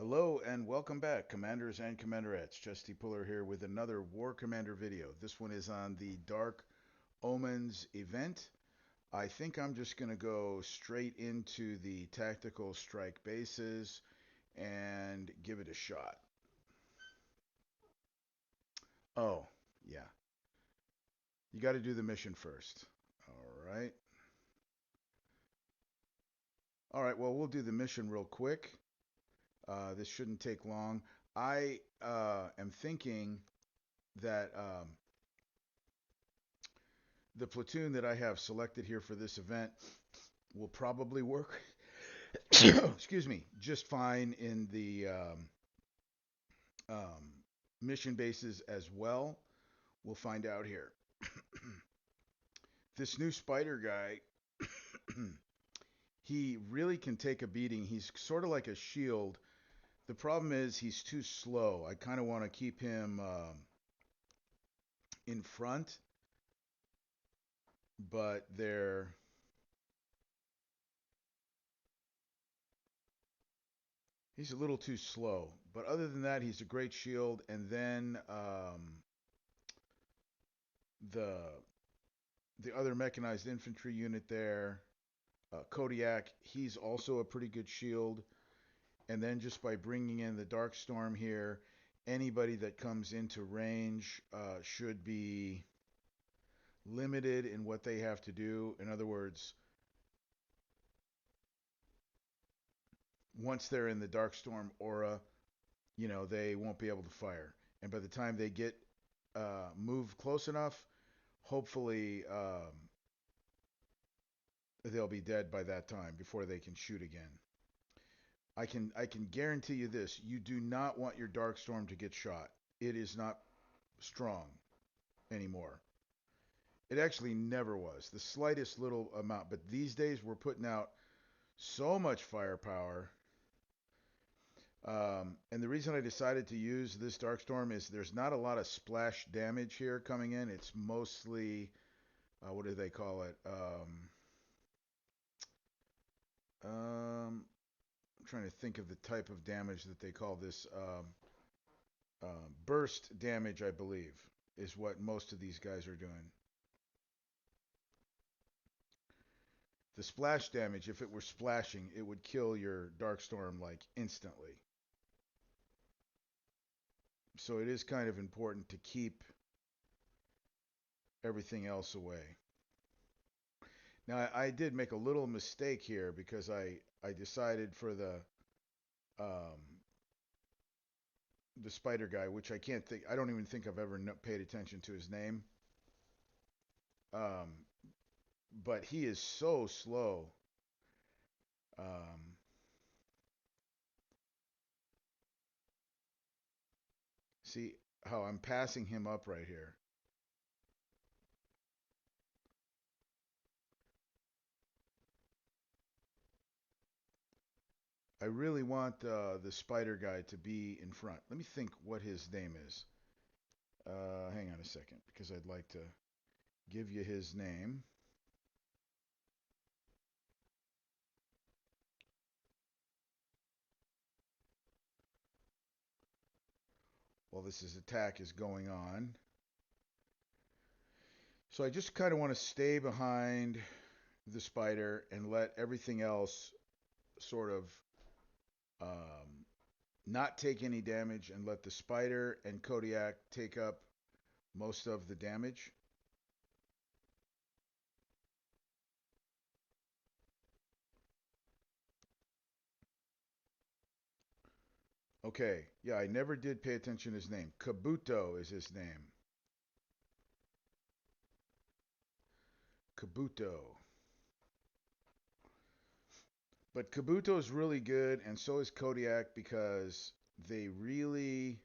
Hello and welcome back, Commanders and Commanderettes. Justy Puller here with another War Commander video. This one is on the Dark Omens event. I think I'm just going to go straight into the tactical strike bases and give it a shot. Oh, yeah. You got to do the mission first. All right. All right, well, we'll do the mission real quick. This shouldn't take long. I am thinking that the platoon that I have selected here for this event will probably work, excuse me, just fine in the um, mission bases as well. We'll find out here. This new spider guy, he really can take a beating. He's sort of like a shield. The problem is he's too slow. I kind of want to keep him in front, but he's a little too slow. But other than that, he's a great shield. And then the the other mechanized infantry unit there, Kodiak, he's also a pretty good shield. And then just by bringing in the Dark Storm here, anybody that comes into range should be limited in what they have to do. In other words, once they're in the Dark Storm aura, they won't be able to fire. And by the time they get moved close enough, hopefully they'll be dead by that time before they can shoot again. I can guarantee you this: you do not want your Darkstorm to get shot. It is not strong anymore. It actually never was. The slightest little amount, but these days we're putting out so much firepower. And the reason I decided to use this Darkstorm is there's not a lot of splash damage here coming in. It's mostly what do they call it? I'm trying to think of the type of damage that they call this. Burst damage, I believe, is what most of these guys are doing. The splash damage, if it were splashing, it would kill your Darkstorm like instantly. So it is kind of important to keep everything else away. Now I did make a little mistake here because I decided for um, the spider guy, which I don't even think I've ever paid attention to his name. Um, but he is so slow. Um, see how I'm passing him up right here. I really want the spider guy to be in front. Let me think what his name is. Hang on a second, because I'd like to give you his name. While this attack is going on. So I just kind of want to stay behind the spider and let everything else sort of um, not take any damage and let the spider and Kodiak take up most of the damage. Okay, yeah, I never did pay attention to his name. Kabuto is his name. Kabuto. But Kabuto is really good, and so is Kodiak because they really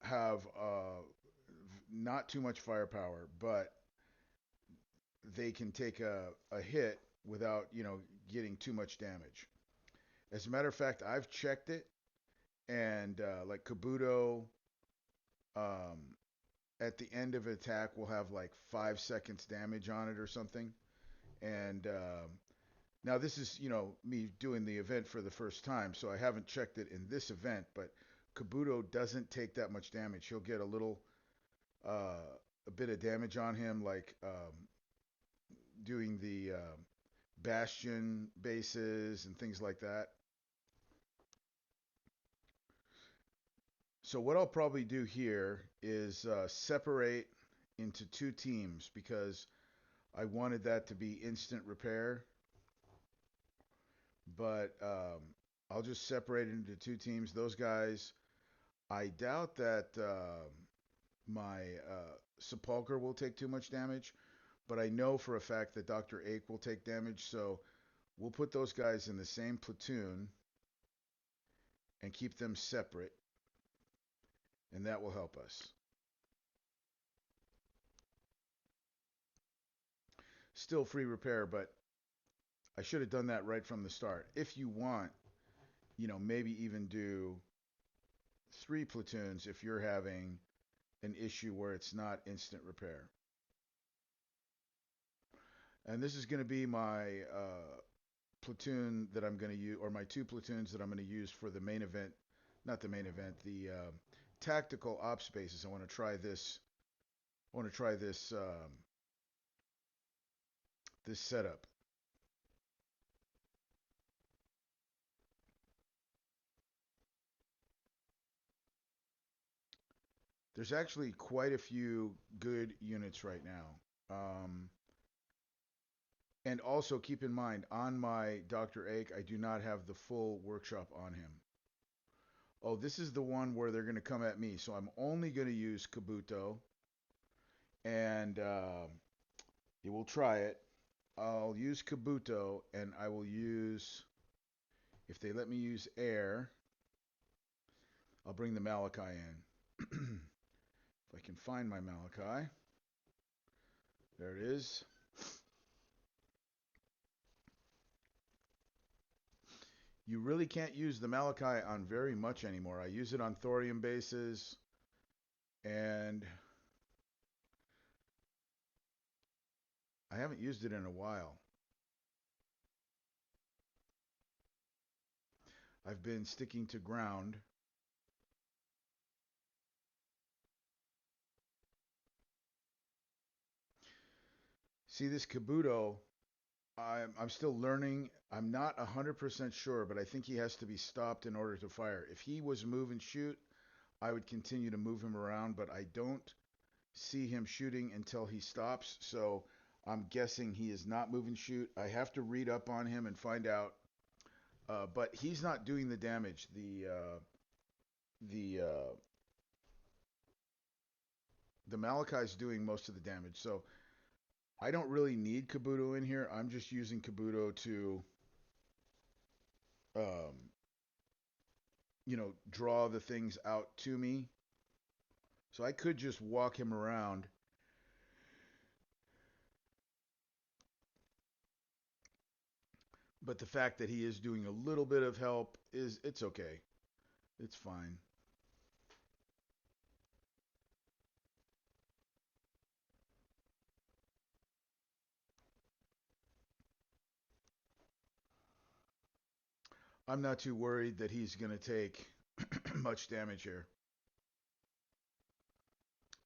have not too much firepower, but they can take a hit without, getting too much damage. As a matter of fact, I've checked it, and like Kabuto, um, at the end of an attack will have like 5 seconds damage on it or something. And Now this is, me doing the event for the first time, so I haven't checked it in this event, but Kabuto doesn't take that much damage. He'll get uh, a bit of damage on him, like doing the Bastion bases and things like that. So what I'll probably do here is separate into two teams because I wanted that to be instant repair, but I'll just separate it into two teams. Those guys, I doubt that my Sepulcher will take too much damage, but I know for a fact that Dr. Ake will take damage, so we'll put those guys in the same platoon and keep them separate, and that will help us. Still free repair, but I should have done that right from the start. If you want, maybe even do three platoons if you're having an issue where it's not instant repair. And this is going to be my platoon that I'm going to use, or my two platoons that I'm going to use for the main event. Not the main event, the tactical ops bases. I want to try this. I want to try this setup. There's actually quite a few good units right now. Um, and also keep in mind, on my Dr. Ake, I do not have the full workshop on him. Oh, this is the one where they're going to come at me. So I'm only going to use Kabuto, and you will try it. I'll use Kabuto, and I will use, if they let me use air, I'll bring the Malachi in. If I can find my Malachi. There it is. You really can't use the Malachi on very much anymore. I use it on thorium bases, and I haven't used it in a while. I've been sticking to ground. See, this Kabuto, I'm still learning. I'm not 100% sure, but I think he has to be stopped in order to fire. If he was move and shoot, I would continue to move him around, but I don't see him shooting until he stops. So I'm guessing he is not move and shoot. I have to read up on him and find out. But he's not doing the damage. The the Malachi's doing most of the damage. So I don't really need Kabuto in here. I'm just using Kabuto to um, draw the things out to me. So I could just walk him around. But the fact that he is doing a little bit of help it's okay. It's fine. I'm not too worried that he's going to take much damage here.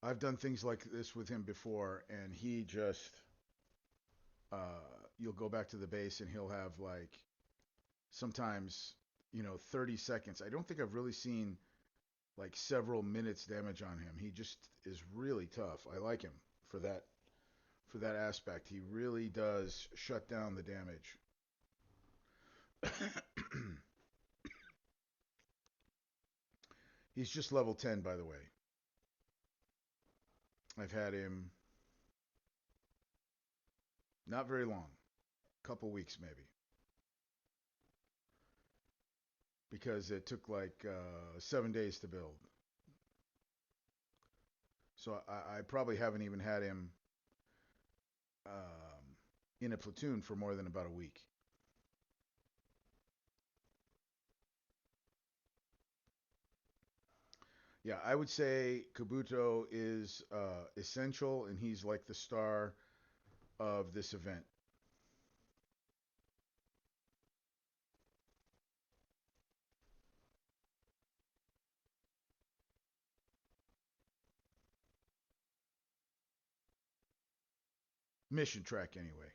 I've done things like this with him before, and he just, you'll go back to the base and he'll have like sometimes, 30 seconds. I don't think I've really seen like several minutes damage on him. He just is really tough. I like him for that aspect. He really does shut down the damage. He's just level 10, by the way. I've had him not very long, couple weeks maybe, because it took like 7 days to build. So I probably haven't even had him um, in a platoon for more than about a week. Yeah, I would say Kabuto is essential, and he's like the star of this event. mission track anyway.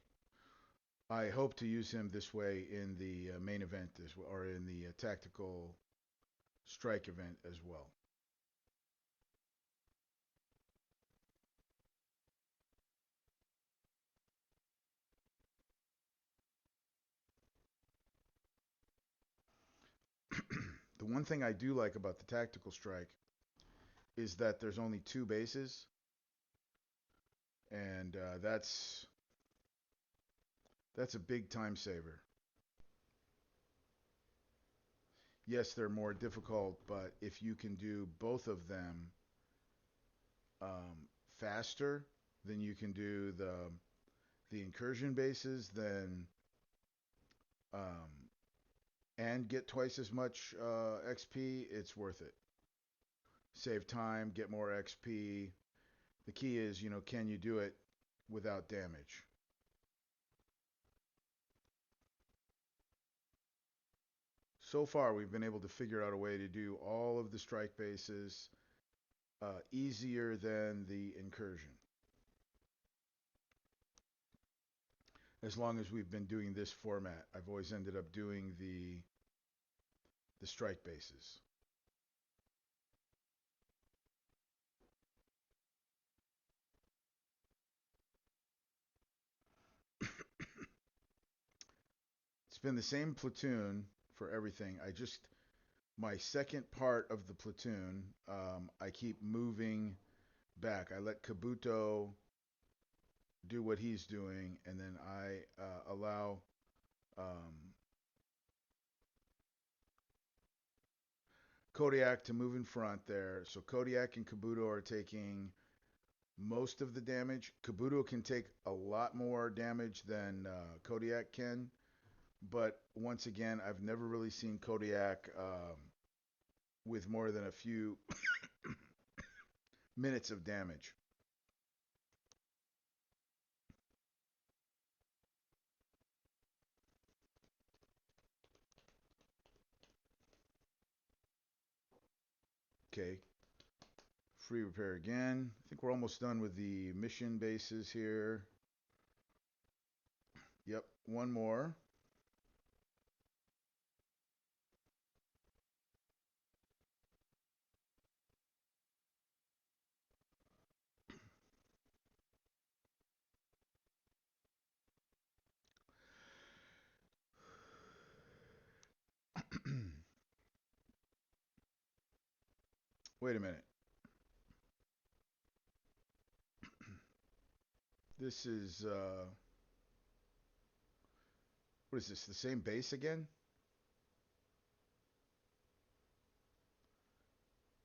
I hope to use him this way in the main event as well, or in the tactical strike event as well. The one thing I do like about the tactical strike is that there's only two bases, and that's a big time saver. Yes, they're more difficult, but if you can do both of them faster than you can do the incursion bases, then um, and get twice as much XP, it's worth it. Save time, get more XP. The key is, can you do it without damage? So far, we've been able to figure out a way to do all of the strike bases easier than the incursion. As long as we've been doing this format, I've always ended up doing the strike bases. It's been the same platoon for everything. My second part of the platoon, I keep moving back. I let Kabuto do what he's doing, and then I allow um, Kodiak to move in front there. So Kodiak and Kabuto are taking most of the damage. Kabuto can take a lot more damage than Kodiak can, but once again, I've never really seen Kodiak with more than a few minutes of damage. Okay, free repair again. I think we're almost done with the mission bases here. Yep, one more. Wait a minute. This is what is this? The same base again?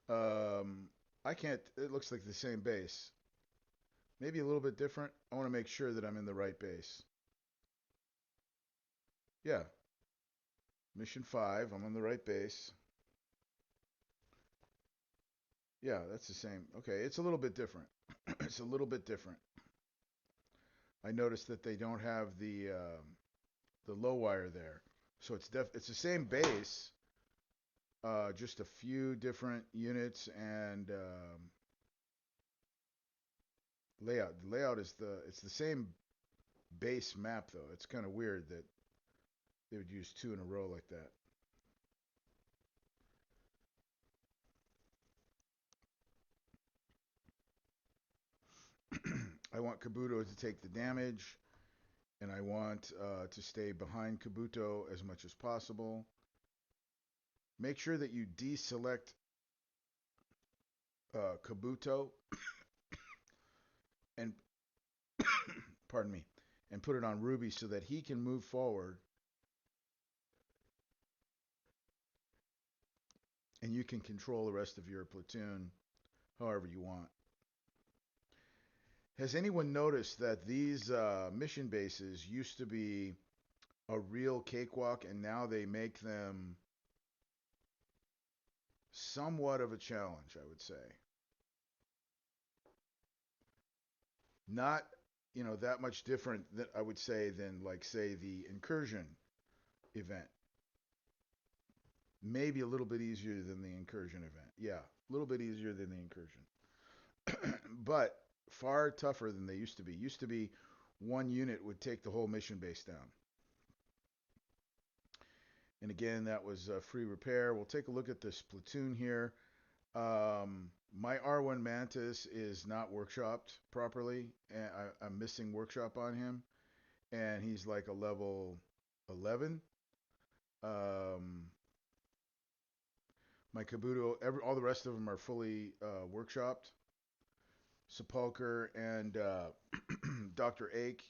Um, I can't. It looks like the same base. Maybe a little bit different. I want to make sure that I'm in the right base. Yeah, mission 5. I'm on the right base. Yeah, that's the same. Okay, it's a little bit different. It's a little bit different. I noticed that they don't have the low wire there, so it's the same base, just a few different units and layout. The layout is it's the same base map though. It's kind of weird that they would use two in a row like that. I want Kabuto to take the damage, and I want to stay behind Kabuto as much as possible. Make sure that you deselect Kabuto and pardon me, and put it on Ruby so that he can move forward, and you can control the rest of your platoon however you want. Has anyone noticed that these mission bases used to be a real cakewalk, and now they make them somewhat of a challenge, I would say. Not, that much different that I would say than like say the incursion event. Maybe a little bit easier than the incursion event. Yeah, a little bit easier than the incursion. But far tougher than they used to be. Used to be one unit would take the whole mission base down. And again, that was free repair. We'll take a look at this platoon here. My R1 Mantis is not workshopped properly, and I'm missing workshop on him, and he's like a level 11. Um, my Kabuto, all the rest of them are fully workshopped. Sepulcher and Dr. Ake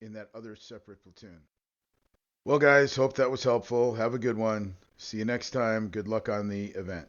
in that other separate platoon. Well, guys, hope that was helpful. Have a good one. See you next time. Good luck on the event.